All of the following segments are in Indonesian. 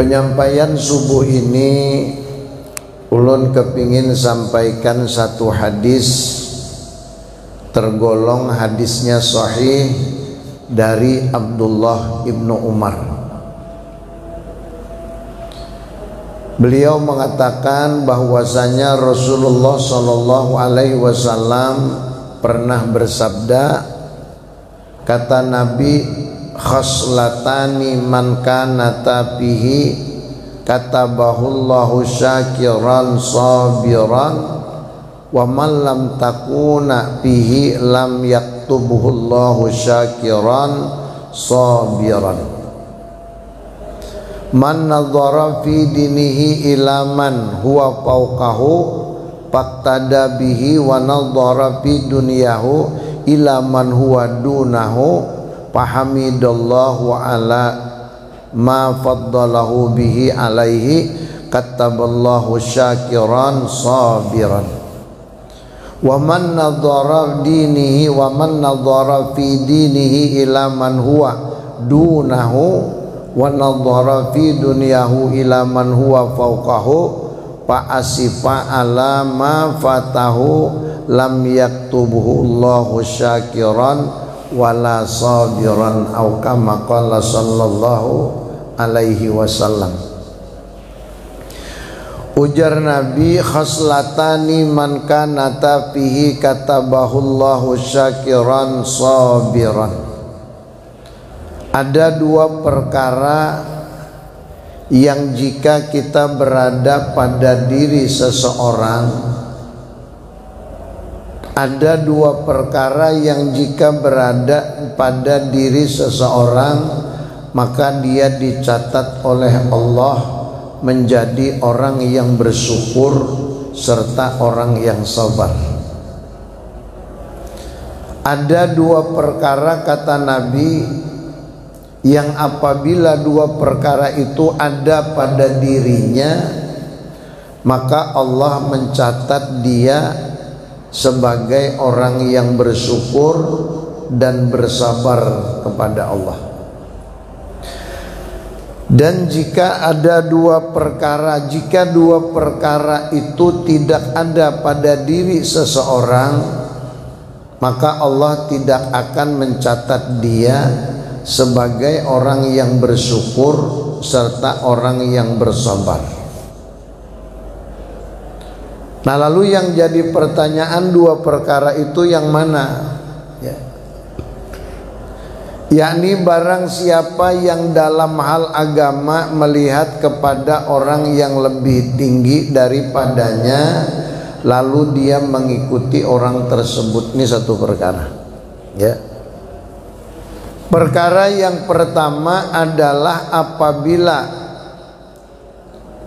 Penyampaian subuh ini ulun kepingin sampaikan satu hadis, tergolong hadisnya sahih dari Abdullah ibnu Umar. Beliau mengatakan bahwasanya Rasulullah Shallallahu Alaihi Wasallam pernah bersabda, kata Nabi, khaslatani man kana tabihi katabahullahu syakiran sabiran wa man lam takuna bihi lam yaktubuhullahu syakiran sabiran. Man nadhara fi dinihi ila man huwa fawqahu faqtada bihi wa nadhara fi dunyahu ila man huwa dunahu fahamidallahu ala ma faddalahu bihi alaihi kataballahu syakiran sabiran. Wa man nadhara dinihi wa man nadhara fi dinihi ila man huwa dunahu wa nadhara fi dunyahu ila man huwa fawqahu fa asifa ala ma fatahu lam yaktubuhu Allahu syakiran wala sabiran au kama qala sallallahu alaihi wasallam. Ujar Nabi, khaslatani man kana fihi katabahullahu syakiran sabiran. Ada dua perkara yang jika kita berada pada diri seseorang, ada dua perkara yang jika berada pada diri seseorang, maka dia dicatat oleh Allah menjadi orang yang bersyukur serta orang yang sabar. Ada dua perkara, kata Nabi, yang apabila dua perkara itu ada pada dirinya, maka Allah mencatat dia sebagai orang yang bersyukur dan bersabar kepada Allah. Dan jika ada dua perkara, jika dua perkara itu tidak ada pada diri seseorang, maka Allah tidak akan mencatat dia sebagai orang yang bersyukur serta orang yang bersabar. Nah, lalu yang jadi pertanyaan, dua perkara itu yang mana? Yakni barang siapa yang dalam hal agama melihat kepada orang yang lebih tinggi daripadanya, lalu dia mengikuti orang tersebut. Ini satu perkara, ya. Perkara yang pertama adalah apabila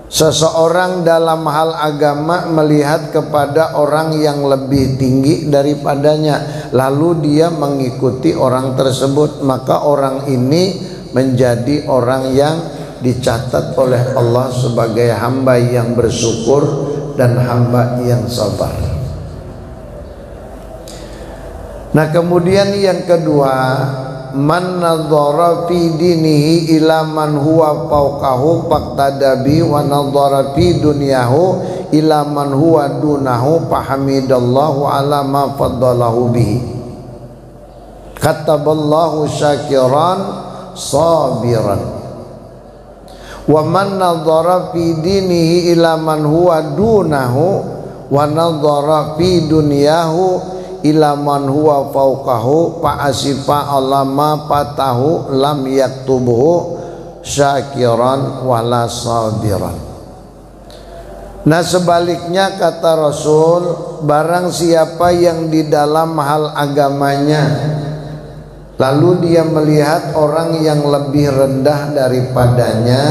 seseorang dalam hal agama melihat kepada orang yang lebih tinggi daripadanya, lalu dia mengikuti orang tersebut, maka orang ini menjadi orang yang dicatat oleh Allah sebagai hamba yang bersyukur dan hamba yang sabar. Nah, kemudian yang kedua, man nadhara fi dinihi ila man huwa fawqahu faqtadabi wa nadhara fi dunyahu ila man huwa dunahu fahamidallahu ala ma faddalahu bihi kataballahu syakiran sabiran. Wa man nadhara fi dinihi ila man huwa dunahu wa nadhara fi dunyahu ila man huwa fawqahu fa asifa alama patahu lam yaktubuhu syakiran wala sabiran. Nah, sebaliknya kata Rasul, barang siapa yang di dalam hal agamanya lalu dia melihat orang yang lebih rendah daripadanya,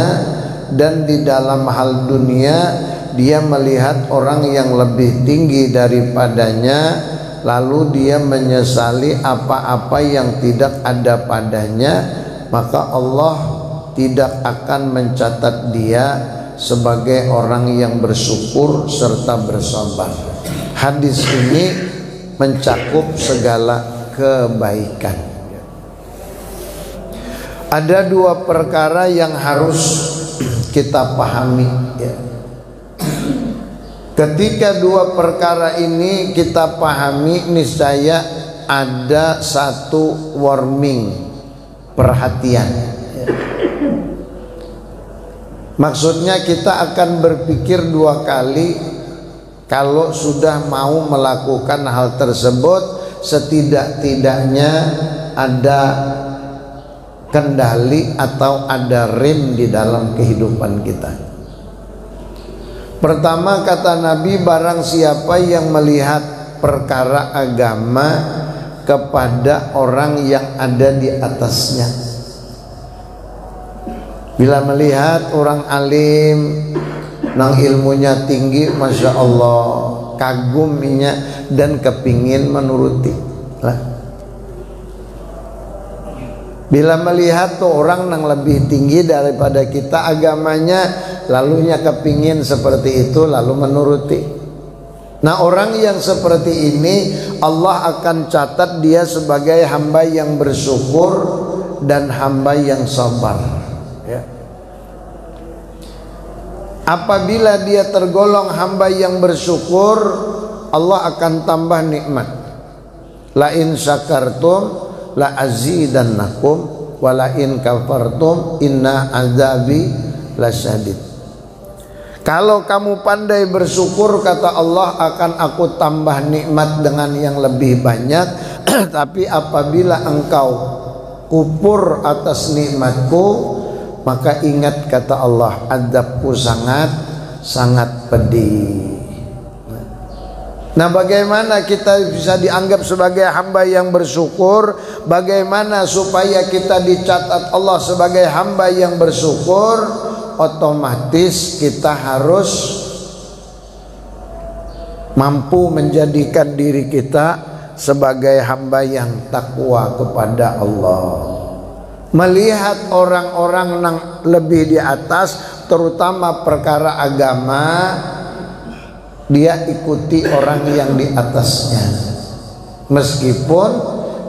dan di dalam hal dunia dia melihat orang yang lebih tinggi daripadanya, lalu dia menyesali apa-apa yang tidak ada padanya, maka Allah tidak akan mencatat dia sebagai orang yang bersyukur serta bersabar. Hadis ini mencakup segala kebaikan. Ada dua perkara yang harus kita pahami ya. Ketika dua perkara ini kita pahami, niscaya ada satu warning, perhatian ya. Maksudnya kita akan berpikir dua kali kalau sudah mau melakukan hal tersebut. Setidak-tidaknya ada kendali atau ada rem di dalam kehidupan kita. Pertama kata Nabi, barang siapa yang melihat perkara agama kepada orang yang ada di atasnya. Bila melihat orang alim nang ilmunya tinggi, Masya Allah, kaguminya dan kepingin menuruti lah. Bila melihat tuh orang yang lebih tinggi daripada kita agamanya, lalunya kepingin seperti itu lalu menuruti. Nah, orang yang seperti ini Allah akan catat dia sebagai hamba yang bersyukur dan hamba yang sabar ya. Apabila dia tergolong hamba yang bersyukur, Allah akan tambah nikmat. La in syakartum la azidannakum wa la in kafartum inna azabi lasyadid. Kalau kamu pandai bersyukur, kata Allah, akan aku tambah nikmat dengan yang lebih banyak. Tapi apabila engkau kufur atas nikmatku, maka ingat, kata Allah, azabku sangat pedih. Nah, bagaimana kita bisa dianggap sebagai hamba yang bersyukur? Bagaimana supaya kita dicatat Allah sebagai hamba yang bersyukur? Otomatis kita harus mampu menjadikan diri kita sebagai hamba yang takwa kepada Allah. Melihat orang-orang yang lebih di atas, terutama perkara agama, dia ikuti orang yang di atasnya, meskipun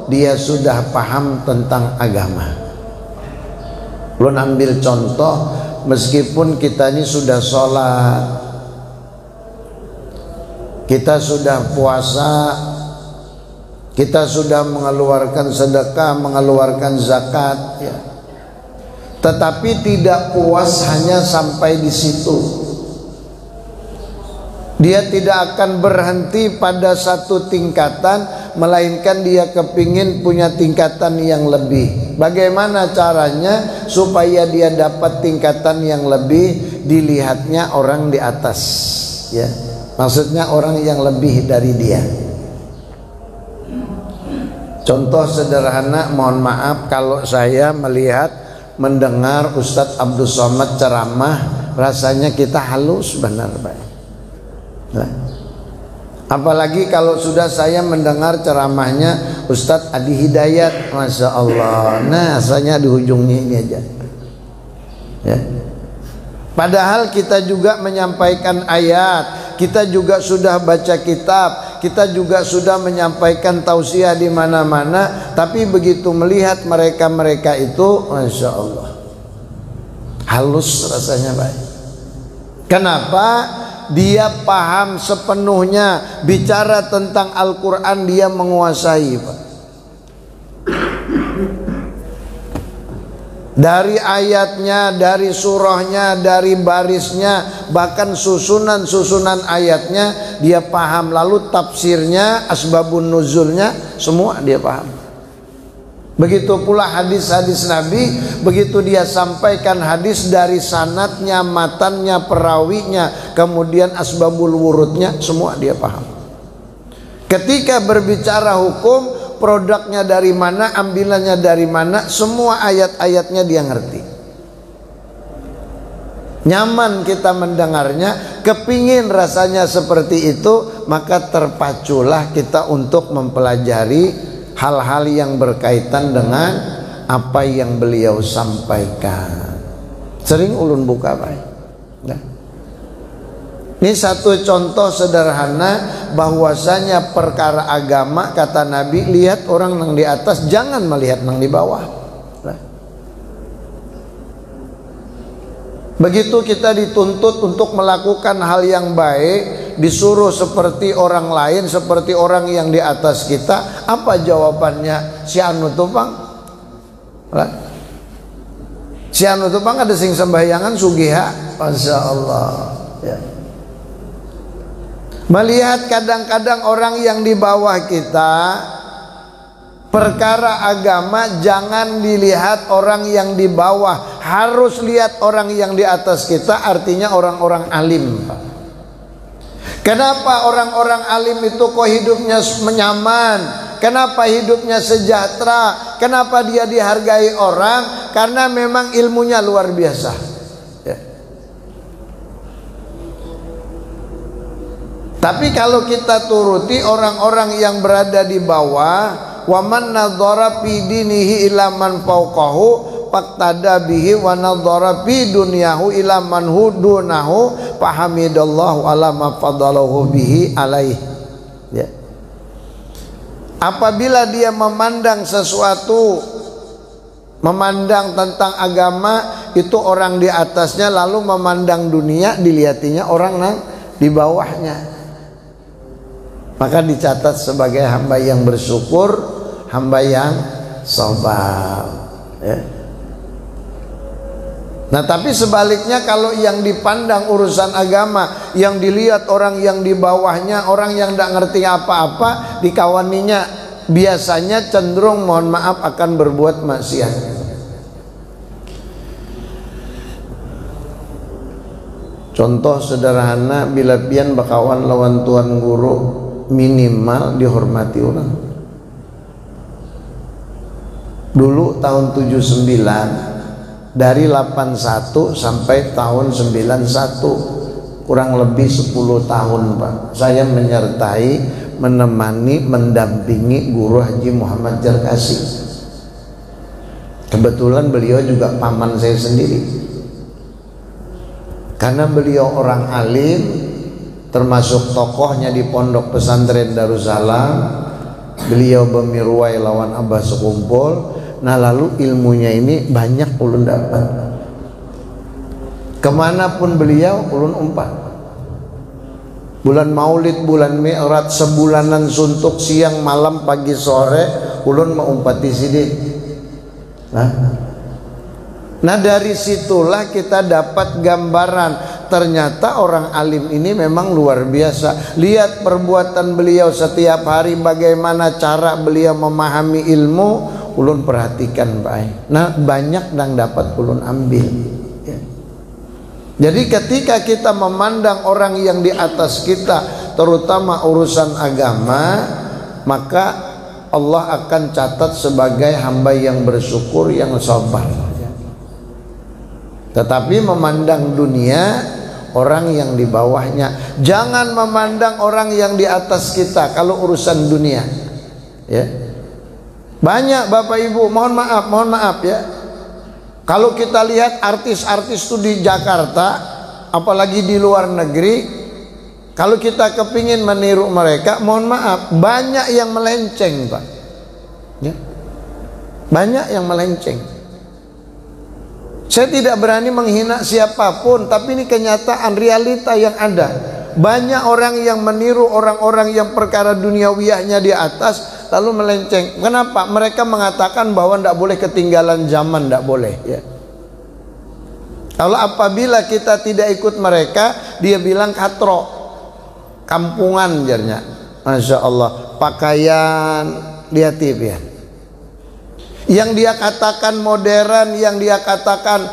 dia sudah paham tentang agama. Lu ambil contoh, meskipun kita ini sudah sholat, kita sudah puasa, kita sudah mengeluarkan sedekah, mengeluarkan zakat ya. Tetapi tidak puas hanya sampai di situ. Dia tidak akan berhenti pada satu tingkatan, melainkan dia kepingin punya tingkatan yang lebih. Bagaimana caranya supaya dia dapat tingkatan yang lebih? Dilihatnya orang di atas ya. Maksudnya orang yang lebih dari dia. Contoh sederhana, mohon maaf kalau saya mendengar Ustadz Abdul Somad ceramah, rasanya kita halus benar Pak. Nah, apalagi kalau sudah saya mendengar ceramahnya Ustadz Adi Hidayat, Masya Allah, nah asalnya di ujungnya ini aja ya. Padahal kita juga menyampaikan ayat, kita juga sudah baca kitab, kita juga sudah menyampaikan tausiah di mana-mana, tapi begitu melihat mereka itu, Masya Allah, halus rasanya Pak. Kenapa? Dia paham sepenuhnya, bicara tentang Al-Quran dia menguasai Pak. Dari ayatnya, dari surahnya, dari barisnya, bahkan susunan-susunan ayatnya dia paham. Lalu tafsirnya, asbabun nuzulnya, semua dia paham. Begitu pula hadis-hadis Nabi, begitu dia sampaikan hadis dari sanadnya, matannya, perawinya, kemudian asbabul wurudnya, semua dia paham. Ketika berbicara hukum, produknya dari mana, ambilannya dari mana, semua ayat-ayatnya dia ngerti. Nyaman kita mendengarnya, kepingin rasanya seperti itu, maka terpaculah kita untuk mempelajari hal-hal yang berkaitan dengan apa yang beliau sampaikan. Sering ulun buka Pak. Nah, ini satu contoh sederhana bahwasanya perkara agama, kata Nabi, lihat orang yang di atas, jangan melihat yang di bawah. Nah, Begitu kita dituntut untuk melakukan hal yang baik, disuruh seperti orang lain, seperti orang yang di atas kita, apa jawabannya? Si anu tupang, si anu tupang ada sing sembahyangan sugiha, masya Allah. Ya. Melihat kadang-kadang orang yang di bawah kita, perkara agama jangan dilihat orang yang di bawah, harus lihat orang yang di atas kita, artinya orang-orang alim. Kenapa orang-orang alim itu kok hidupnya nyaman? Kenapa hidupnya sejahtera? Kenapa dia dihargai orang? Karena memang ilmunya luar biasa. Ya. Tapi kalau kita turuti orang-orang yang berada di bawah, wa man nadzara fi dinihi ila man fawqahu faqtada bihi wa nadzara fi dunyahu ila man hudunahu fahamidallahu ala ma fadalahu bihi alaih. Ya. Apabila dia memandang sesuatu, memandang tentang agama itu orang di atasnya, lalu memandang dunia dilihatinya orang yang di bawahnya, maka dicatat sebagai hamba yang bersyukur, hamba yang sabar. Ya. Nah tapi sebaliknya, kalau yang dipandang urusan agama, yang dilihat orang yang di bawahnya, orang yang tidak ngerti apa-apa, dikawaninya biasanya cenderung, mohon maaf, akan berbuat maksiat. Contoh sederhana, bila pian bakawan lawan tuan guru, minimal dihormati orang. Dulu tahun 79, dari 81 sampai tahun 91, kurang lebih 10 tahun Pak, saya menyertai, menemani, mendampingi Guru Haji Muhammad Jarkasi. Kebetulan beliau juga paman saya sendiri, karena beliau orang alim, termasuk tokohnya di pondok pesantren Darussalam. Beliau bemirwai lawan Abah sekumpul. Nah lalu ilmunya ini banyak ulun dapat. Kemanapun beliau ulun umpat. Bulan Maulid, bulan Mi'raj, sebulanan suntuk, siang malam pagi sore ulun mengumpati sidik. Nah dari situlah kita dapat gambaran, ternyata orang alim ini memang luar biasa. Lihat perbuatan beliau setiap hari, bagaimana cara beliau memahami ilmu, ulun perhatikan baik. Nah banyak yang dapat ulun ambil. Ya. Jadi ketika kita memandang orang yang di atas kita, terutama urusan agama, maka Allah akan catat sebagai hamba yang bersyukur, yang sabar. Tetapi memandang dunia, orang yang di bawahnya, jangan memandang orang yang di atas kita kalau urusan dunia. Ya. Banyak Bapak Ibu, mohon maaf ya. Kalau kita lihat artis-artis itu di Jakarta, apalagi di luar negeri, kalau kita kepingin meniru mereka, mohon maaf, banyak yang melenceng Pak. Ya. Banyak yang melenceng. Saya tidak berani menghina siapapun, tapi ini kenyataan, realita yang ada. Banyak orang yang meniru orang-orang yang perkara duniawiyahnya di atas, lalu melenceng. Kenapa? Mereka mengatakan bahwa tidak boleh ketinggalan zaman, tidak boleh. Ya. Kalau apabila kita tidak ikut mereka, dia bilang katro, kampungan jarnya. Masya Allah, pakaian, lihat ya. Yang dia katakan modern, yang dia katakan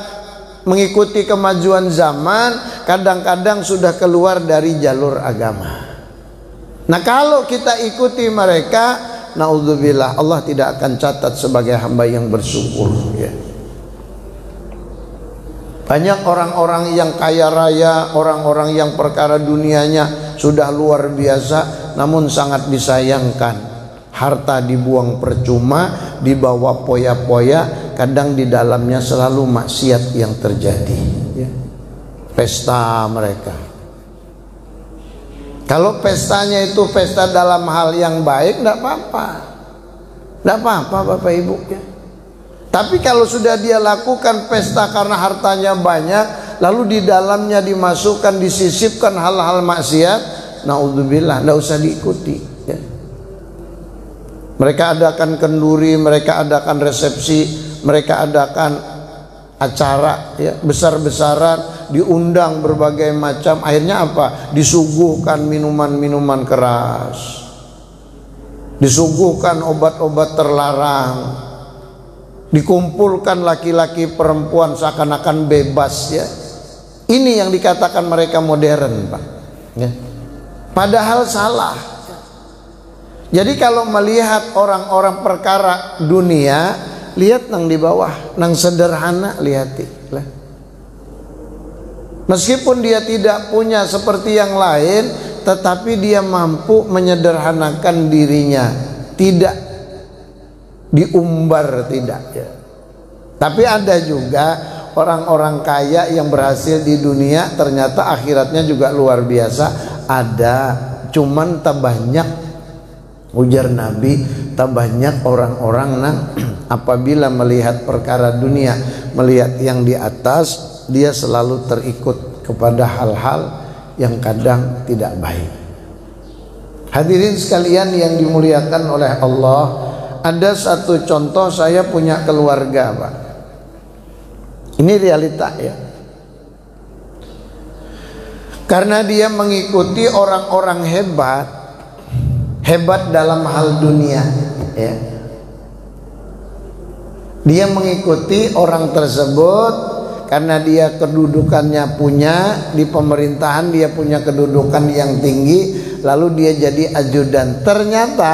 mengikuti kemajuan zaman, kadang-kadang sudah keluar dari jalur agama. Nah kalau kita ikuti mereka, naudzubillah, Allah tidak akan catat sebagai hamba yang bersyukur. Ya. Banyak orang-orang yang kaya raya, orang-orang yang perkara dunianya sudah luar biasa, namun sangat disayangkan, harta dibuang percuma, dibawa poya-poya, kadang di dalamnya selalu maksiat yang terjadi. Ya. Pesta mereka. Kalau pestanya itu pesta dalam hal yang baik, tidak apa-apa. Tidak apa-apa Bapak Ibu. Ya. Tapi kalau sudah dia lakukan pesta karena hartanya banyak, lalu di dalamnya dimasukkan, disisipkan hal-hal maksiat, naudzubillah, tidak usah diikuti ya. Mereka adakan kenduri, mereka adakan resepsi, mereka adakan acara ya, besar-besaran, diundang berbagai macam. Akhirnya apa? Disuguhkan minuman-minuman keras, disuguhkan obat-obat terlarang, dikumpulkan laki-laki perempuan seakan-akan bebas ya. Ini yang dikatakan mereka modern, Pak ya. Padahal salah. Jadi kalau melihat orang-orang perkara dunia, lihat nang di bawah, nang sederhana, lihati lah. Meskipun dia tidak punya seperti yang lain, tetapi dia mampu menyederhanakan dirinya, tidak diumbar, tidak ya. Tapi ada juga orang-orang kaya yang berhasil di dunia, ternyata akhiratnya juga luar biasa. Ada, cuman tak banyak, ujar Nabi, tak banyak orang-orang nang apabila melihat perkara dunia, melihat yang di atas, dia selalu terikut kepada hal-hal yang kadang tidak baik. Hadirin sekalian yang dimuliakan oleh Allah, ada satu contoh, saya punya keluarga, Pak. Ini realita ya. Karena dia mengikuti orang-orang hebat dalam hal dunia ya. Dia mengikuti orang tersebut karena dia kedudukannya punya di pemerintahan, dia punya kedudukan yang tinggi, lalu dia jadi ajudan. Ternyata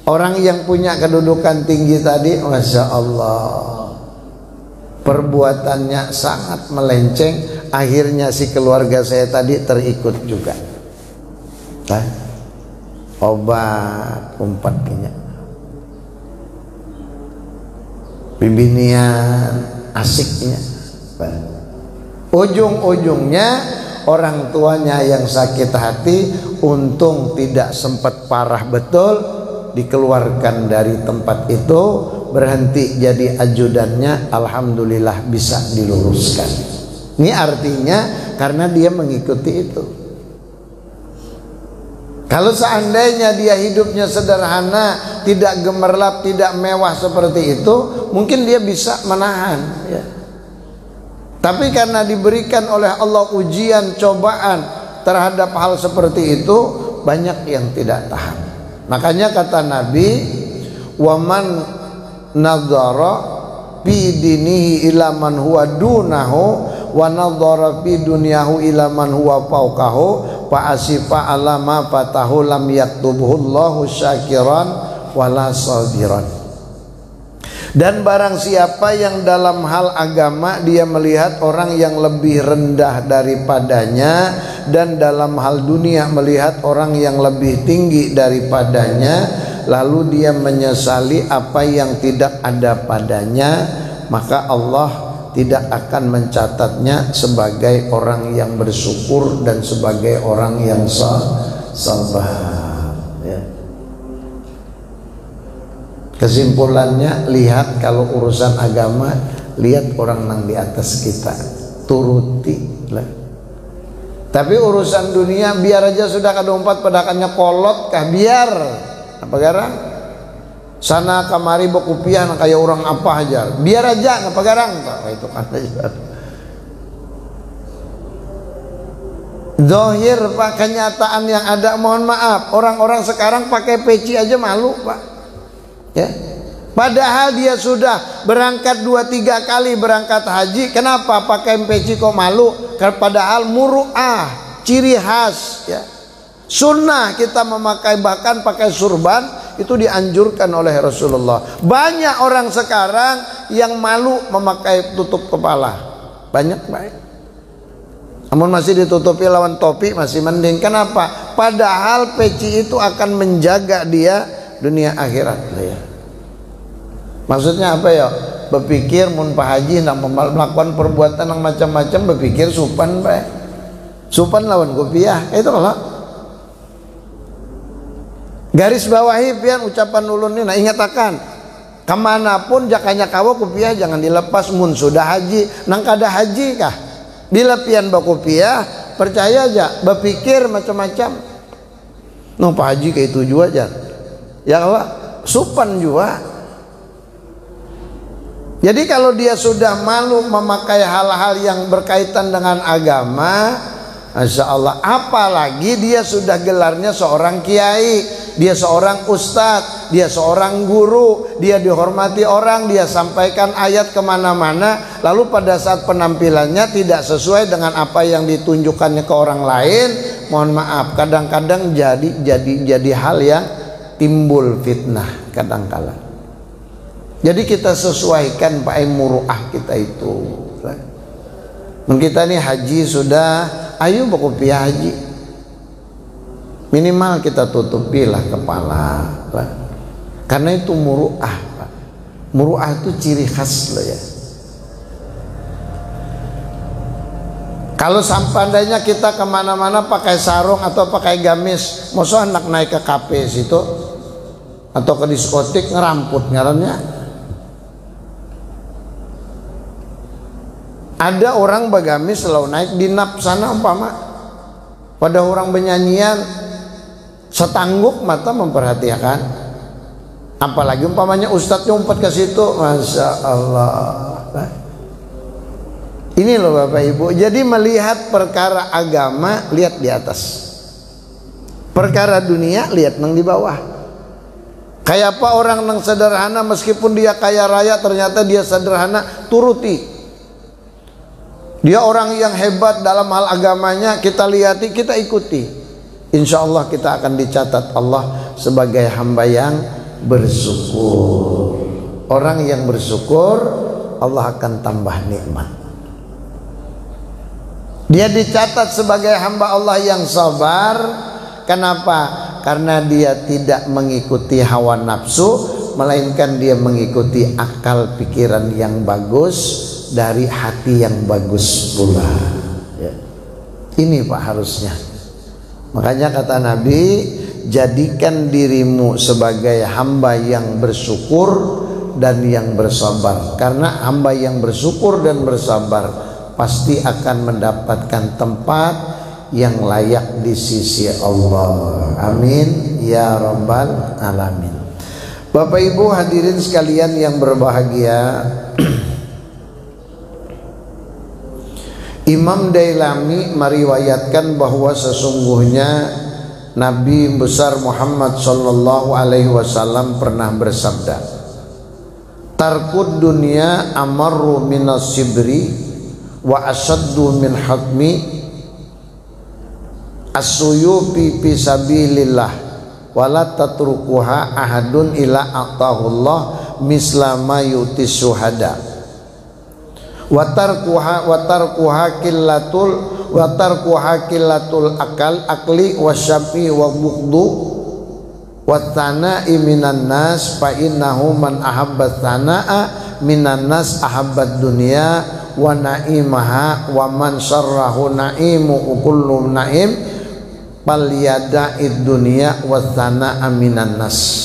orang yang punya kedudukan tinggi tadi, Masya Allah, perbuatannya sangat melenceng. Akhirnya si keluarga saya tadi terikut juga. Obat umpatnya, bibinian asiknya, ujung-ujungnya orang tuanya yang sakit hati, untung tidak sempat parah betul, dikeluarkan dari tempat itu, berhenti jadi ajudannya, alhamdulillah bisa diluruskan. Ini artinya karena dia mengikuti itu. Kalau seandainya dia hidupnya sederhana, tidak gemerlap, tidak mewah seperti itu, mungkin dia bisa menahan ya. Tapi karena diberikan oleh Allah ujian, cobaan terhadap hal seperti itu, banyak yang tidak tahan. Makanya kata Nabi, waman nadhara fi dinihi ila man huwa dunahu wa nadhara fi dunyahu ila man huwa fawqahu fa asifa ala ma fatahu lam yaktubullahu syakiran wala sabiran. Dan barang siapa yang dalam hal agama dia melihat orang yang lebih rendah daripadanya, dan dalam hal dunia melihat orang yang lebih tinggi daripadanya, lalu dia menyesali apa yang tidak ada padanya, maka Allah tidak akan mencatatnya sebagai orang yang bersyukur dan sebagai orang yang sabar ya. Kesimpulannya, lihat kalau urusan agama, lihat orang yang di atas kita, turuti lah. Tapi urusan dunia biar aja sudah kadang-kadang pedakannya kolot kah, biar apa garang sana kamari bekupiah kayak orang apa aja, biar aja ngapa garang tak itu kan aja. Zahir Pak, kenyataan yang ada, mohon maaf, orang-orang sekarang pakai peci aja malu Pak ya. Padahal dia sudah berangkat 2-3 kali berangkat haji, kenapa pakai peci kok malu? Padahal muru'ah, ciri khas ya. Sunnah kita memakai, bahkan pakai surban itu dianjurkan oleh Rasulullah. Banyak orang sekarang yang malu memakai tutup kepala, banyak baik. Namun masih ditutupi lawan topi masih mending. Kenapa? Padahal peci itu akan menjaga dia dunia akhirat ya. Maksudnya apa ya? Berpikir mun Pak Haji nak melakukan perbuatan yang macam-macam, berpikir supan baik. Supan lawan kopiah, itu lah. Garis bawahi pian ucapan ulun ini, nah ingat akan Kemanapun jakanya kawa kopiah jangan dilepas. Mun sudah haji nang kada haji kah bila pian bakopiah, percaya aja berpikir macam-macam. No Pak Haji kayak itu juga aja ya Allah supan juga. Jadi kalau dia sudah malu memakai hal-hal yang berkaitan dengan agama, Masya Allah, apalagi dia sudah gelarnya seorang kiai, dia seorang ustadz, dia seorang guru, dia dihormati orang, dia sampaikan ayat kemana-mana, lalu pada saat penampilannya tidak sesuai dengan apa yang ditunjukkannya ke orang lain, mohon maaf, kadang-kadang jadi hal yang timbul fitnah kadang-kala. Jadi kita sesuaikan Pak muruah kita itu. Kita nih haji sudah, ayo bakopiah haji, minimal kita tutupilah kepala, Pak. Karena itu muruah, Pak. Muruah itu ciri khas loh ya. Kalau seandainya kita kemana-mana pakai sarung atau pakai gamis, masa anak naik ke kafe situ atau ke diskotik ngeramput ngarannya. Ada orang bagamis selalu naik di nap sana umpama pada orang benyanyian setangguk mata memperhatikan, apalagi umpamanya ustadznya umpat ke situ, Masya Allah. Ini loh Bapak Ibu, jadi melihat perkara agama lihat di atas, perkara dunia lihat nang di bawah. Kayak apa orang nang sederhana, meskipun dia kaya raya ternyata dia sederhana, turuti. Dia orang yang hebat dalam hal agamanya, kita lihati, kita ikuti. Insya Allah kita akan dicatat Allah sebagai hamba yang bersyukur. Orang yang bersyukur, Allah akan tambah nikmat. Dia dicatat sebagai hamba Allah yang sabar. Kenapa? Karena dia tidak mengikuti hawa nafsu, melainkan dia mengikuti akal pikiran yang bagus dari hati yang bagus pula ya. Ini Pak harusnya. Makanya kata Nabi, jadikan dirimu sebagai hamba yang bersyukur dan yang bersabar. Karena hamba yang bersyukur dan bersabar pasti akan mendapatkan tempat yang layak di sisi Allah. Amin ya rabbal alamin. Bapak Ibu hadirin sekalian yang berbahagia, Imam Dailami meriwayatkan bahwa sesungguhnya Nabi besar Muhammad sallallahu alaihi wasallam pernah bersabda, tarkud dunya amarru minas sibri wa asaddu min hatmi as-suyufi fi sabilillah wala tatrukuha ahadun ila atahullah misla ma yutis syuhada. Watarkuha killatul akli wasyafi wa bughdu watana'i minan nas fa innahu man ahabba tana'a minan nas ahabbad dunya wa na'imaha wa man syarrahu na'imu kullu na'im fal yada'id dunya wa tana'a minan nas.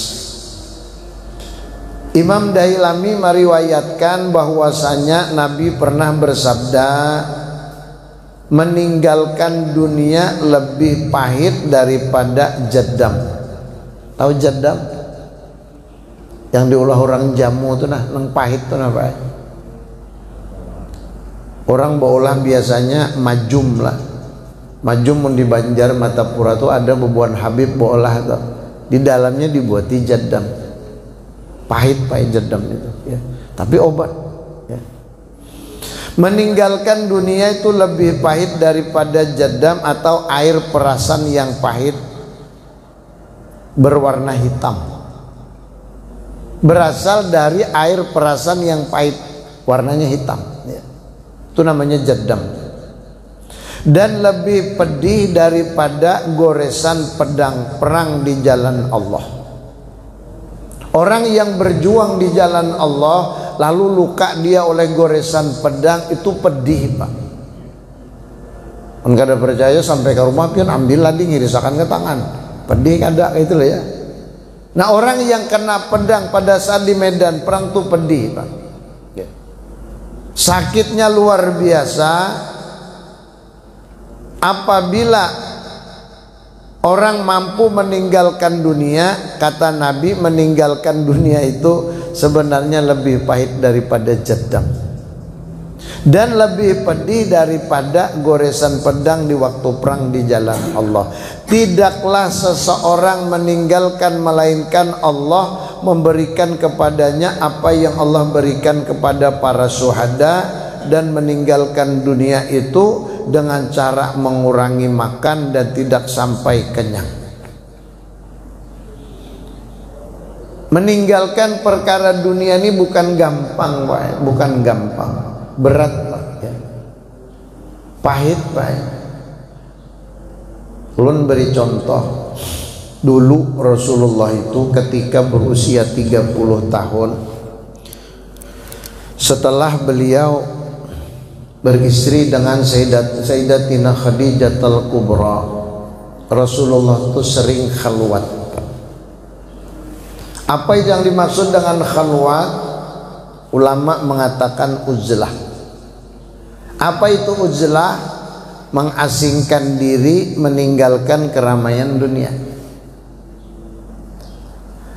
Imam Dailami meriwayatkan bahwasanya Nabi pernah bersabda, meninggalkan dunia lebih pahit daripada jaddam. Tahu jaddam? Yang diolah orang jamu itu nah, nang pahit itu nah Pak. Orang beolah biasanya majum lah. Majum di Banjar Matapura itu ada bebuan Habib beolah itu. Di dalamnya dibuati jaddam. Pahit jaddam itu ya. Tapi obat ya. Meninggalkan dunia itu lebih pahit daripada jaddam atau air perasan yang pahit berwarna hitam, berasal dari air perasan yang pahit warnanya hitam ya. Itu namanya jaddam. Dan lebih pedih daripada goresan pedang perang di jalan Allah. Orang yang berjuang di jalan Allah lalu luka dia oleh goresan pedang, itu pedih Pak. Enggak ada percaya sampai ke rumah pian ambil lagi ngirisakan ke tangan. Pedih kada itu loh ya. Nah, orang yang kena pedang pada saat di medan perang tuh pedih, Pak. Sakitnya luar biasa. Apabila orang mampu meninggalkan dunia, kata Nabi, meninggalkan dunia itu sebenarnya lebih pahit daripada jedam, dan lebih pedih daripada goresan pedang di waktu perang di jalan Allah. Tidaklah seseorang meninggalkan melainkan Allah memberikan kepadanya apa yang Allah berikan kepada para syuhada, dan meninggalkan dunia itu dengan cara mengurangi makan dan tidak sampai kenyang. Meninggalkan perkara dunia ini bukan gampang, Pak. Bukan gampang, berat, Pak, ya. Pahit, Pak. Ulun beri contoh. Dulu Rasulullah itu ketika berusia 30 tahun, setelah beliau beristri dengan Sayyidatina Khadijah Al-Kubra, Rasulullah itu sering khalwat. Apa yang dimaksud dengan khalwat? Ulama mengatakan uzlah. Apa itu uzlah? Mengasingkan diri, meninggalkan keramaian dunia.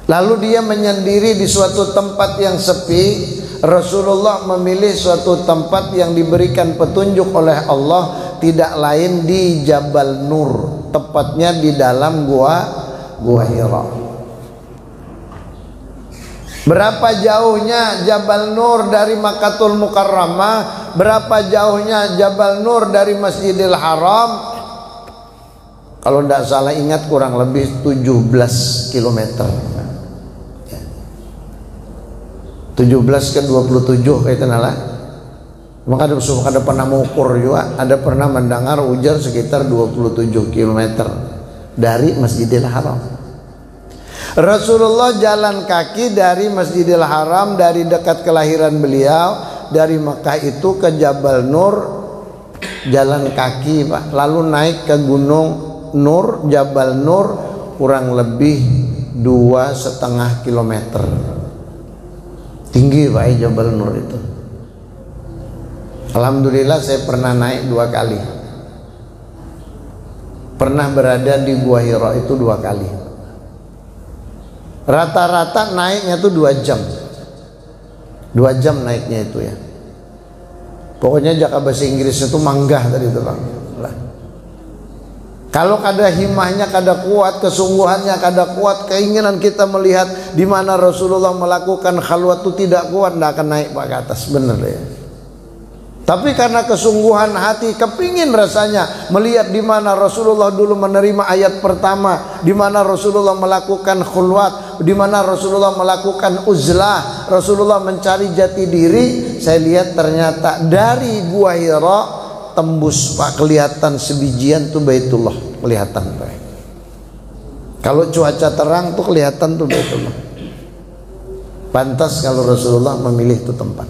Lalu dia menyendiri di suatu tempat yang sepi. Rasulullah memilih suatu tempat yang diberikan petunjuk oleh Allah, tidak lain di Jabal Nur, tepatnya di dalam gua Hira. Berapa jauhnya Jabal Nur dari Makkatul Mukarramah? Berapa jauhnya Jabal Nur dari Masjidil Haram? Kalau tidak salah ingat kurang lebih 17 km. 17 ke 27 kayak itulah. Maka ada pernah mengukur juga, ada pernah mendengar ujar sekitar 27 km dari Masjidil Haram. Rasulullah jalan kaki dari Masjidil Haram, dari dekat kelahiran beliau, dari Mekah itu ke Jabal Nur, jalan kaki, Pak. Lalu naik ke Gunung Nur, Jabal Nur, kurang lebih 2,5 kilometer. Tinggi, Pak, Jabal Nur itu. Alhamdulillah saya pernah naik 2 kali. Pernah berada di Gua Hira itu 2 kali. Rata-rata naiknya tuh 2 jam. 2 jam naiknya itu ya. Pokoknya jaka bahasa Inggris itu manggah tadi itu, Bang. Kalau kada himahnya kada kuat, kesungguhannya kada kuat, keinginan kita melihat di mana Rasulullah melakukan khalwat itu tidak kuat, tidak akan naik, Pak, ke atas, benar ya. Tapi karena kesungguhan hati, kepingin rasanya melihat di mana Rasulullah dulu menerima ayat pertama, di mana Rasulullah melakukan khulwat, di mana Rasulullah melakukan uzlah, Rasulullah mencari jati diri. Saya lihat ternyata dari Gua Hira tembus, Pak, kelihatan sebijian tuh Baitullah, kelihatan, Pak. Kalau cuaca terang tuh kelihatan tuh Baitullah. Pantas kalau Rasulullah memilih itu tempat.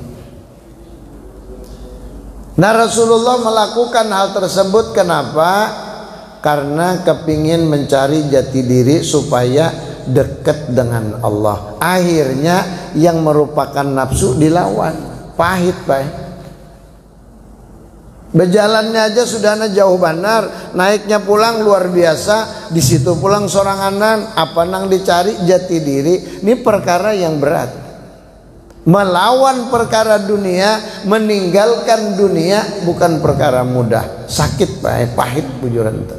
Nah, Rasulullah melakukan hal tersebut kenapa? Karena kepingin mencari jati diri supaya dekat dengan Allah. Akhirnya yang merupakan nafsu dilawan. Pahit, Pak. Berjalannya aja sudah jauh benar, naiknya pulang luar biasa, di situ pulang soranganan, apa nang dicari jati diri. Ini perkara yang berat. Melawan perkara dunia, meninggalkan dunia bukan perkara mudah. Sakit, Pak, pahit bujuran itu.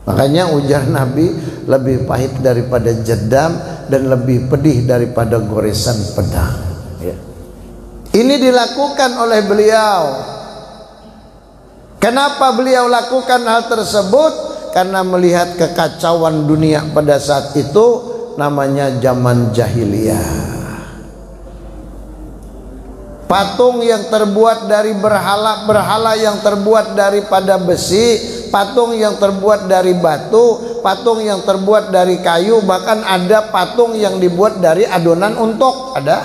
Makanya ujar Nabi, lebih pahit daripada jedam dan lebih pedih daripada goresan pedang ya. Ini dilakukan oleh beliau. Kenapa beliau lakukan hal tersebut? Karena melihat kekacauan dunia pada saat itu, namanya zaman jahiliyah. Patung yang terbuat dari berhala yang terbuat daripada besi, patung yang terbuat dari batu, patung yang terbuat dari kayu, bahkan ada patung yang dibuat dari adonan untuk ada.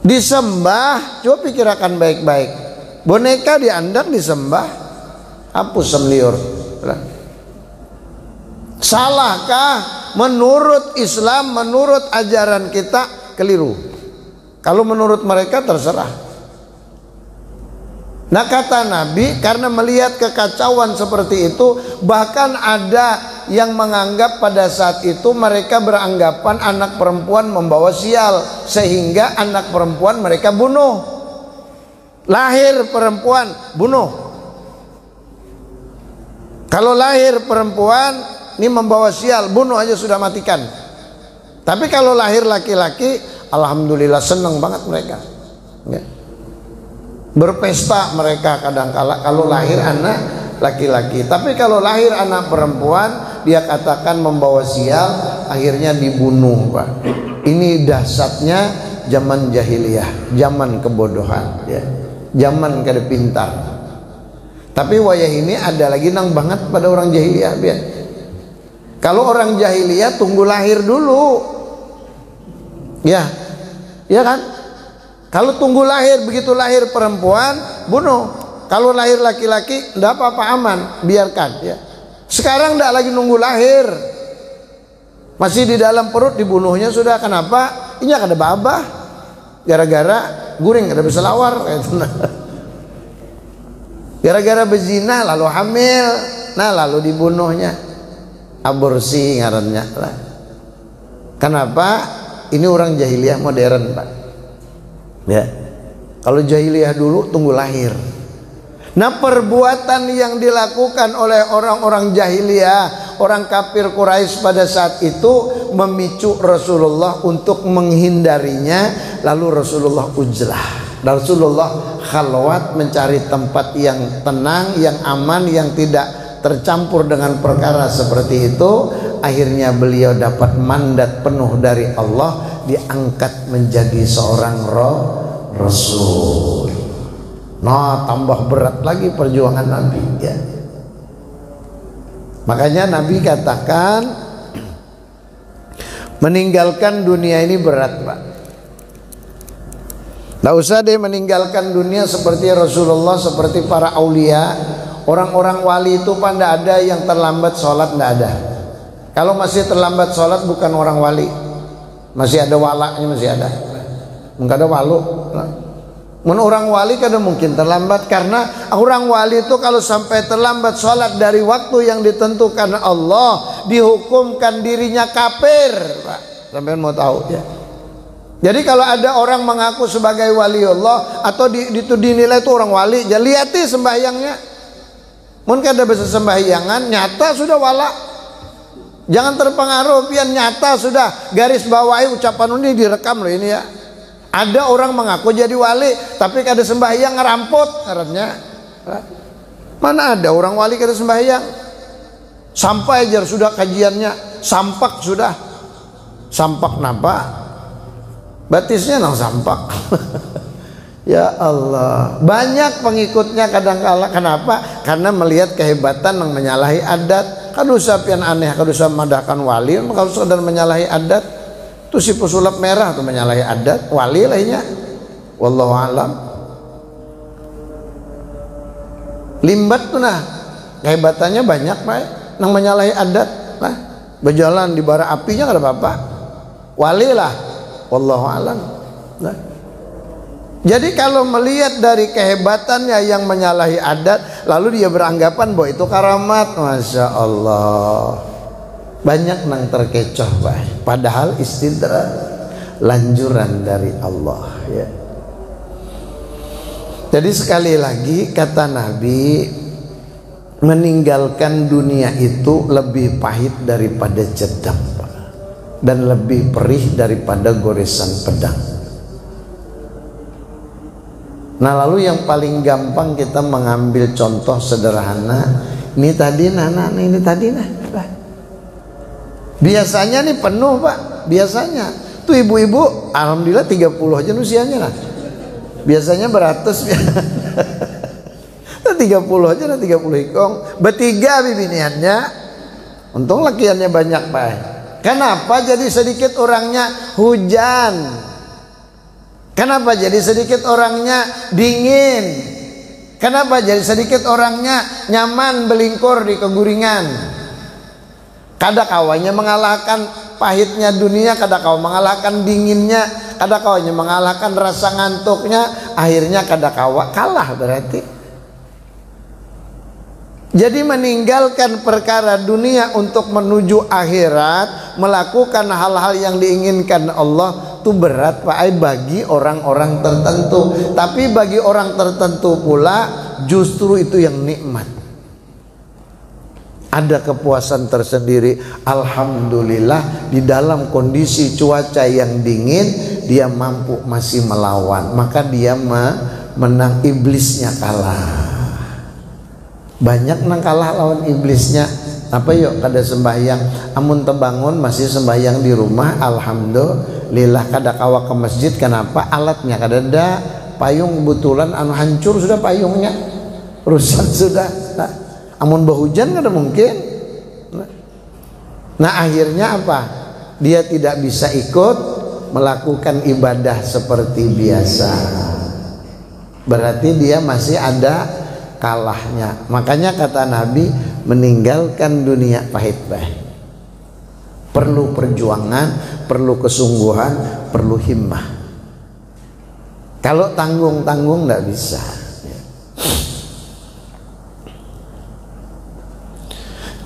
Disembah, coba pikirkan baik-baik. Boneka diandang disembah, hapus semliur. Salahkah? Menurut Islam, menurut ajaran kita keliru. Kalau menurut mereka terserah. Nah kata Nabi, karena melihat kekacauan seperti itu, bahkan ada yang menganggap pada saat itu mereka beranggapan anak perempuan membawa sial, sehingga anak perempuan mereka bunuh. Lahir perempuan, bunuh. Kalau lahir perempuan ini membawa sial, bunuh aja sudah, matikan. Tapi kalau lahir laki-laki, alhamdulillah senang banget mereka ya. Berpesta mereka kadang-kala kalau lahir anak laki-laki. Tapi kalau lahir anak perempuan, dia katakan membawa sial, akhirnya dibunuh, Pak. Ini dahsyatnya zaman jahiliyah, zaman kebodohan ya. Zaman kada pintar. Tapi wayah ini ada lagi nang banget pada orang jahiliyah biar. Kalau orang jahiliyah tunggu lahir dulu. Ya. Ya kan? Kalau tunggu lahir, begitu lahir perempuan, bunuh. Kalau lahir laki-laki, enggak apa-apa, aman, biarkan ya. Sekarang enggak lagi nunggu lahir. Masih di dalam perut dibunuhnya sudah. Kenapa? Ini ada babah. Gara-gara guring ada bisa lawar. Gara-gara bezina lalu hamil. Nah, lalu dibunuhnya. Aborsi ngarannya lah. Kenapa? Ini orang jahiliyah modern, Pak. Ya. Kalau jahiliyah dulu tunggu lahir. Nah, perbuatan yang dilakukan oleh orang-orang jahiliyah, orang kafir Quraisy pada saat itu memicu Rasulullah untuk menghindarinya. Lalu Rasulullah uzlah. Rasulullah khalwat mencari tempat yang tenang, yang aman, yang tidak tercampur dengan perkara seperti itu. Akhirnya beliau dapat mandat penuh dari Allah, diangkat menjadi seorang Rasul. Nah, tambah berat lagi perjuangan Nabi ya. Makanya Nabi katakan meninggalkan dunia ini berat, Pak. Tidak usah deh meninggalkan dunia seperti Rasulullah, seperti para aulia. Orang-orang wali itu pan tidak ada yang terlambat sholat, tidak ada. Kalau masih terlambat sholat bukan orang wali. Masih ada walaknya, masih ada. Enggak ada walu. Menurut orang wali kadang mungkin terlambat, karena orang wali itu kalau sampai terlambat sholat dari waktu yang ditentukan Allah, dihukumkan dirinya kafir, Pak. Sampai mau tahu ya. Jadi kalau ada orang mengaku sebagai wali Allah atau dinilai itu orang wali, ya lihati sembahyangnya. Mungkin ada bahasa sembahyangan nyata sudah wala. Jangan terpengaruh, pian nyata sudah, garis bawahi ucapan ini direkam loh ini ya. Ada orang mengaku jadi wali tapi kada sembahyang, ngerampot ngarannya. Mana ada orang wali kada sembahyang? Sampai aja sudah kajiannya, sampak sudah. Sampak napa? Batisnya nang sampak. Ya Allah, banyak pengikutnya kadang-kala. Kenapa? Karena melihat kehebatan yang menyalahi adat. Kan usah pian aneh, kan usah madahkan wali, kalau sekedar menyalahi adat. Itu si pesulap merah tuh menyalahi adat, wali lainnya. Wallahu alam. Limbat tuh nah, kehebatannya banyak, Pak. Nang menyalahi adat lah. Berjalan di bara apinya enggak ada apa-apa. Wali lah. Wallahu alam. Nah. Jadi kalau melihat dari kehebatannya yang menyalahi adat, lalu dia beranggapan bahwa itu karamat, Masya Allah. Banyak nang terkecoh, Pak. Padahal istidraj, lanjuran dari Allah ya. Jadi sekali lagi kata Nabi, meninggalkan dunia itu lebih pahit daripada jedam, Pak. Dan lebih perih daripada goresan pedang. Nah, lalu yang paling gampang kita mengambil contoh sederhana. Ini tadi ini tadi biasanya nih penuh, Pak. Biasanya tuh ibu-ibu alhamdulillah 30 aja usianya lah. Biasanya beratus 30 aja lah, 30 ikong. Bertiga bibiniannya. Untung lakiannya banyak, Pak. Kenapa jadi sedikit orangnya? Hujan. Kenapa jadi sedikit orangnya? Dingin. Kenapa jadi sedikit orangnya? Nyaman belingkur di keguringan. Kadakawanya mengalahkan pahitnya dunia, kadakawa mengalahkan dinginnya, kadakawanya mengalahkan rasa ngantuknya, akhirnya kadakawa kalah berarti. Jadi meninggalkan perkara dunia untuk menuju akhirat, melakukan hal-hal yang diinginkan Allah itu berat Pak bagi orang-orang tertentu. Tapi bagi orang tertentu pula justru itu yang nikmat. Ada kepuasan tersendiri. Alhamdulillah di dalam kondisi cuaca yang dingin dia mampu masih melawan, maka dia menang, iblisnya kalah. Banyak nang kalah lawan iblisnya. Apa yuk kada sembahyang, amun tebangun masih sembahyang di rumah, alhamdulillah. Kada kawa ke masjid, kenapa? Alatnya kada ada, payung kebetulan anu hancur sudah payungnya, rusak sudah. Amun berhujan kada mungkin. Nah akhirnya apa? Dia tidak bisa ikut melakukan ibadah seperti biasa. Berarti dia masih ada kalahnya. Makanya kata Nabi, meninggalkan dunia pahit-pahit perlu perjuangan, perlu kesungguhan, perlu himmah. Kalau tanggung-tanggung tidak bisa.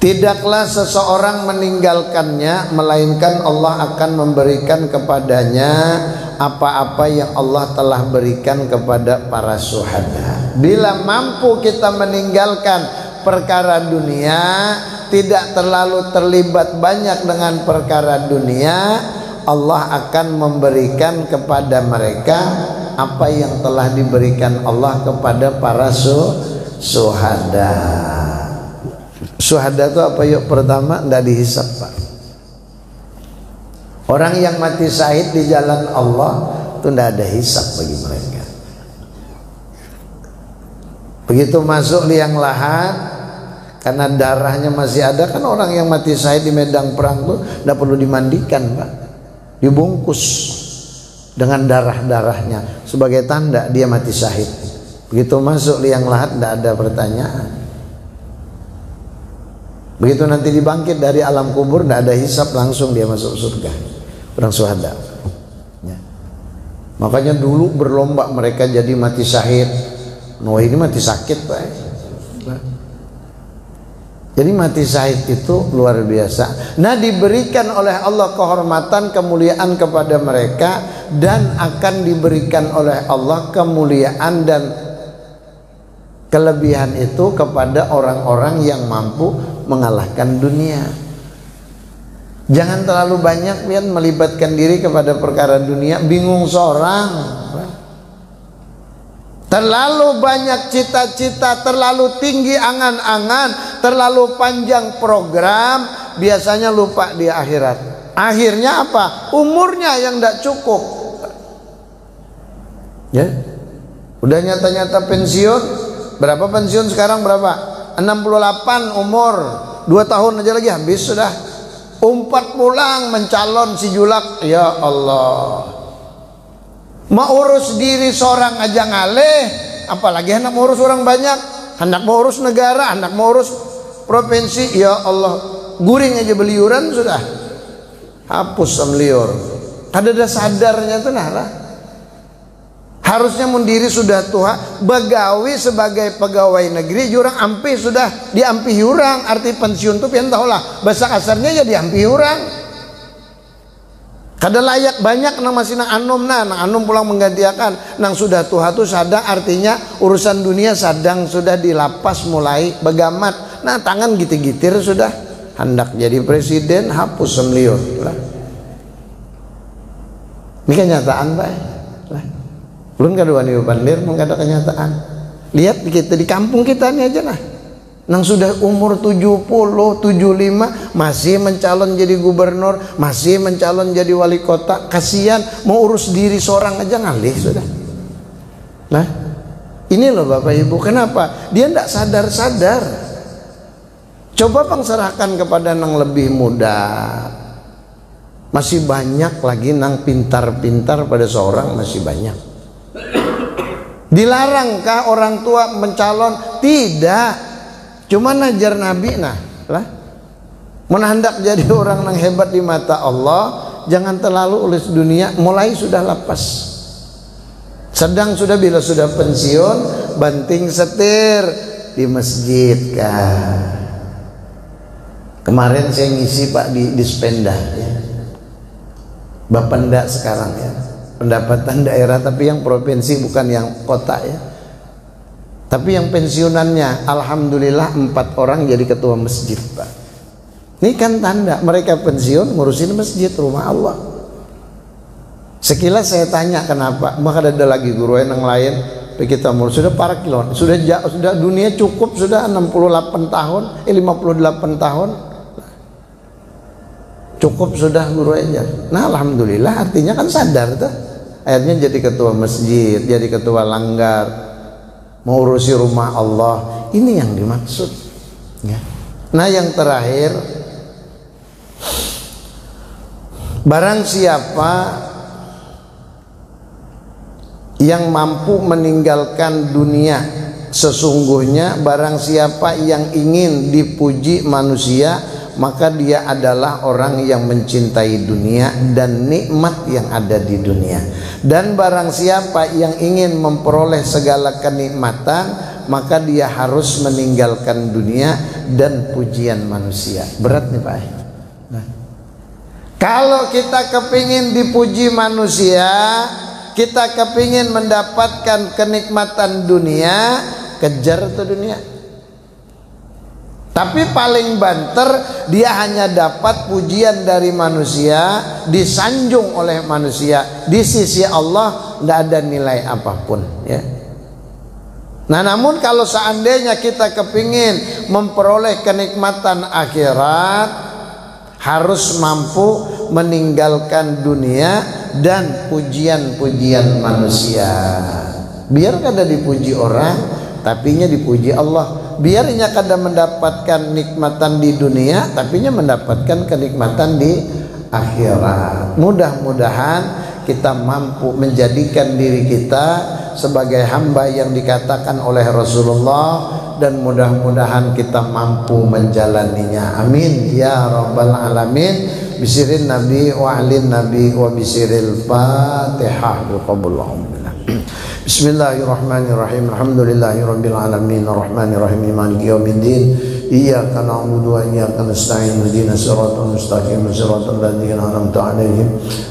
Tidaklah seseorang meninggalkannya, melainkan Allah akan memberikan kepadanya apa-apa yang Allah telah berikan kepada para syuhada. Bila mampu kita meninggalkan perkara dunia, tidak terlalu terlibat banyak dengan perkara dunia, Allah akan memberikan kepada mereka apa yang telah diberikan Allah kepada para syuhada. Syuhada itu apa yuk? Pertama, tidak dihisap Pak. Orang yang mati syahid di jalan Allah itu tidak ada hisap bagi mereka. Begitu masuk liang lahat, karena darahnya masih ada, kan orang yang mati syahid di medan perang itu tidak perlu dimandikan Pak, dibungkus dengan darah-darahnya sebagai tanda dia mati syahid. Begitu masuk liang lahat tidak ada pertanyaan. Begitu nanti dibangkit dari alam kubur, tidak ada hisap, langsung dia masuk surga. Orang syuhada ya. Makanya dulu berlomba mereka jadi mati syahid. Noh ini mati sakit Pak. Jadi mati syahid itu luar biasa. Nah diberikan oleh Allah kehormatan, kemuliaan kepada mereka, dan akan diberikan oleh Allah kemuliaan dan kelebihan itu kepada orang-orang yang mampu mengalahkan dunia. Jangan terlalu banyak pian melibatkan diri kepada perkara dunia, bingung seorang. Terlalu banyak cita-cita, terlalu tinggi angan-angan, terlalu panjang program, biasanya lupa di akhirat. Akhirnya apa? Umurnya yang tidak cukup. Ya, udah nyata-nyata pensiun. Berapa pensiun sekarang berapa? 68 umur, 2 tahun aja lagi habis sudah. Umpat pulang mencalon si julak. Ya Allah, mau urus diri seorang aja ngaleh, apalagi hendak mau urus orang banyak, hendak mau urus negara, hendak mau urus provinsi. Ya Allah, guring aja beliuran sudah hapus semliur. Ada sadarnya tuh nah lah. Harusnya mundiri sudah tua, begawi sebagai pegawai negeri, jurang ampi sudah diampi hurang. Arti pensiun tuh pian tahu lah, bahasa kasarnya ya diampi hurang. Kada layak banyak nang masih nang anum, nang anum pulang menggantiakan nang sudah tua tuh sadang, artinya urusan dunia sadang sudah dilapas mulai begamat. Nah tangan gitir-gitir sudah hendak jadi presiden, hapus semliur lah. Ini kenyataan Pak lah. Belum kada wani bandir, belum kada kenyataan. Lihat kita di kampung kita ini aja nah. Nang sudah umur 70, 75 masih mencalon jadi gubernur, masih mencalon jadi wali kota. Kasihan, mau urus diri seorang aja ngalih sudah. Nah, ini loh Bapak Ibu, kenapa? Dia tidak sadar-sadar. Coba bang serahkan kepada nang lebih muda. Masih banyak lagi nang pintar-pintar pada seorang, masih banyak. Dilarangkah orang tua mencalon? Tidak. Cuma najar Nabi nah lah. Mun hendak jadi orang yang hebat di mata Allah, jangan terlalu ulus dunia, mulai sudah lepas. Sedang sudah bila sudah pensiun, banting setir di masjid kan. Kemarin saya ngisi Pak di Spenda ya. Bapenda sekarang ya. Pendapatan daerah tapi yang provinsi bukan yang kota ya. Tapi yang pensiunannya alhamdulillah 4 orang jadi ketua masjid Pak. Ini kan tanda mereka pensiun ngurusin masjid rumah Allah. Sekilas saya tanya kenapa, maka ada lagi guru yang lain kita mau sudah para kilon, sudah dunia cukup sudah 68 tahun, 58 tahun. Cukup sudah guru aja. Nah, alhamdulillah artinya kan sadar tuh. Akhirnya jadi ketua masjid, jadi ketua langgar, mau urusi rumah Allah. Ini yang dimaksud ya. Nah, yang terakhir, barang siapa yang mampu meninggalkan dunia, sesungguhnya barang siapa yang ingin dipuji manusia, maka dia adalah orang yang mencintai dunia dan nikmat yang ada di dunia. Dan barang siapa yang ingin memperoleh segala kenikmatan, maka dia harus meninggalkan dunia dan pujian manusia. Berat nih Pak. Nah, kalau kita kepingin dipuji manusia, kita kepingin mendapatkan kenikmatan dunia, kejar tuh dunia. Tapi paling banter dia hanya dapat pujian dari manusia, disanjung oleh manusia. Di sisi Allah tidak ada nilai apapun ya. Nah, namun kalau seandainya kita kepingin memperoleh kenikmatan akhirat, harus mampu meninggalkan dunia dan pujian-pujian manusia. Biar kada dipuji orang, tapinya dipuji Allah. Biarnya kada mendapatkan nikmatan di dunia, tapinya mendapatkan kenikmatan di akhirat. Mudah-mudahan kita mampu menjadikan diri kita sebagai hamba yang dikatakan oleh Rasulullah, dan mudah-mudahan kita mampu menjalaninya. Amin ya rabbal alamin. Bisirin Nabi wa alin Nabi wa bisiril Fatihah. Bismillahirrahmanirrahim. Alhamdulillahirabbil alamin arrahmanir rahim maliki yaumiddin. Iyyaka na'budu wa iyyaka nasta'in ihdinas siratal mustaqim siratal ladzina an'amta 'alaihim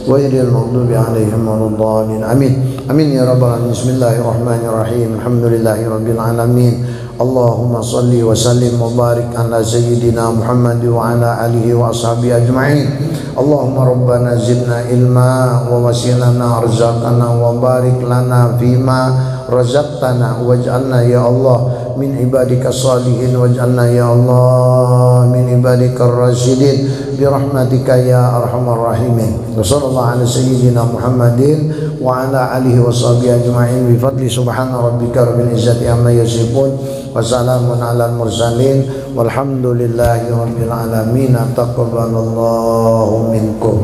ghairil maghdubi 'alaihim waladdallin. Amin. Amin ya rabbal alamin. Bismillahirrahmanirrahim. Alhamdulillahirabbil alamin. Allahumma salli wa sallim wa barik ala sayyidina Muhammad wa ala alihi wa ashabihi ajma'in. Allahumma rabbana zidna ilma wa wasilana arzaqana wa barik lana fima razaqtana waj'alna ya Allah min ibadika salihin waj'alna ya Allah min ibadika rasyidin birahmatika ya arhamar rahimin. Wa sallallahu ala sayyidina Muhammadin wa ala alihi wa sahbihi ajma'in bi fadli subhana rabbika rabbil izzati amma yasifun wa salamun alal mursalin walhamdulillahi rabbil alamin. Taqabbalallahu minkum.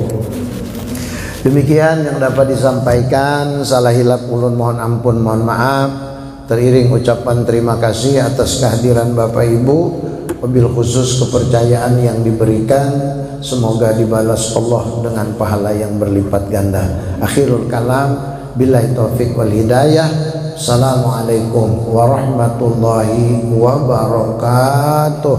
Demikian yang dapat disampaikan. Salah hilap ulun mohon ampun, mohon maaf. Teriring ucapan terima kasih atas kehadiran Bapak Ibu, wabil khusus kepercayaan yang diberikan, semoga dibalas Allah dengan pahala yang berlipat ganda. Akhirul kalam, billahi taufik wal hidayah. Assalamualaikum warahmatullahi wabarakatuh.